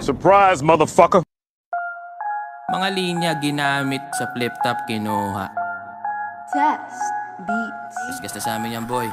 Surprise, motherfucker! Mga linya ginamit sa flip top kinuha. Test beats. Discuss na sa amin yan, boy.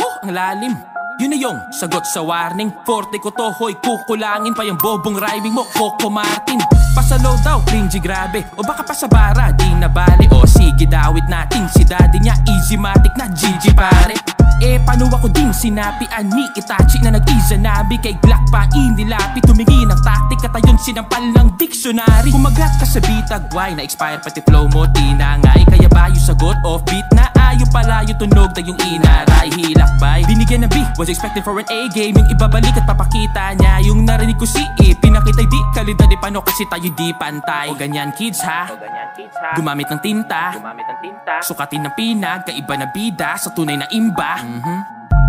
Oh, ang lalim. Yun na yung sagot sa warning. Forte ko to, hoy, kukulangin pa yung bobong rhyming mo, Coco Martin. Pasalo daw, cringy grabe. O baka pa sa bara, di na bali. O sige, dawit natin. Si daddy niya, easy matic na Gigi pare. Eh, paano ako din sinapian ni Itachi na nag-izanabi kay Glock pa inilapi. Tumingin ang taktik at ayon sinampal ng dictionary. Kumagat ka sa bitag, why na-expire pati flow mo, tinangay. Kaya ba yung sagot off-beat na ayaw pala yung tunog na yung inaray. Hilakbay, binigyan ng B, was expected for an A game. Yung ibabalik at papakita niya yung narinig ko si E. Pinakita'y di kalidad di paano kasi tayo di pantay. O ganyan kids ha, gumamit ng tinta, sukatin ng pinag, kaiba na bida sa tunay na imba.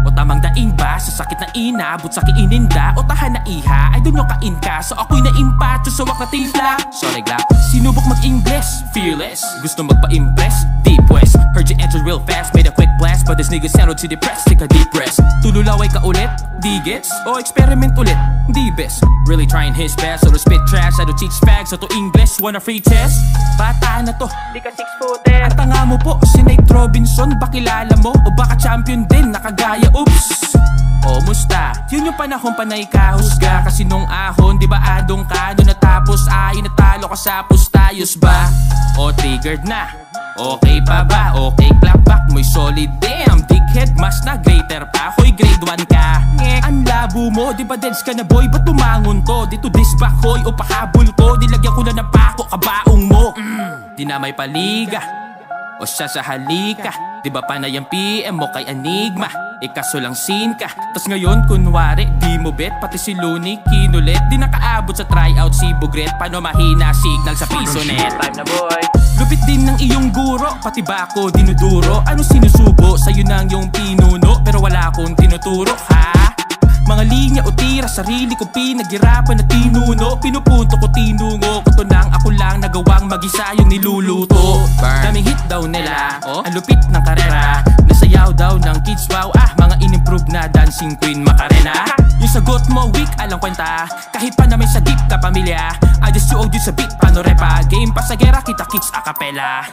O tamang daing ba sa sakit na inabot sa kiininda. O tahan na iha, ay dun yung kain ka. So ako'y naimpacho sa wak na timpla. Sorry Glock, sinubok mag-English, fearless, gusto magpa-impress, deep west. Heard you entered real fast, made a quick blast, but this nigga sounded too depressed, take a deep rest. Tululaway ka ulit, di gets, o experiment ulit, di best. Really trying his best, so to spit trash, I do teach fags, so to English, wanna free test. Bata na to, di ka 6-footer. At tanga mo po, si Nate Robinson, bakilala mo? O baka champion din, nakagaya, oops. O musta, yun yung panahon pa na ikahusga. Kasi nung ahon, di ba adong ka? Doon natapos ay natalo ka sa pustayos ba? O triggered na, okay pa ba? Okay clap back mo'y solid, damn dickhead, mas na greater pa. Hoy grade 1 ka, ang labo mo, di ba deads ka na boy? Ba't tumangon to? Dito disback hoy o pahabol ko. Dilagyan ko na ng pako, kabaong mo. Di na may paliga o siya sa halika. Di ba panay ang PM mo kay Enigma? Ikaso lang scene ka, tas ngayon kunwari di mo bet. Pati si Looney kinulit, di nakaabot sa tryout si Bugret. Paano mahina signal sa piso net? Time na boy. Lupit din ng iyong guro, pati ba ako dinuduro? Ano sinusubo? Sa'yo nang yung pinuno, pero wala akong tinuturo ha? Mga linya o tira, sarili ko pinaghirapan na tinuno. Pinupunto ko, tinungo ko to nang ako lang nagawang mag-isa yung niluluto. Daming hit daw nila, ang lupit ng karera. Nasayaw daw ng kids, wow, mga in-improve na dancing queen Macarena. Yung sagot mo weak, alang kwenta, kahit pa na may sagip ka pamilya. I just showed you sa beat, paano repa, game pasagera, kita kicks a cappella.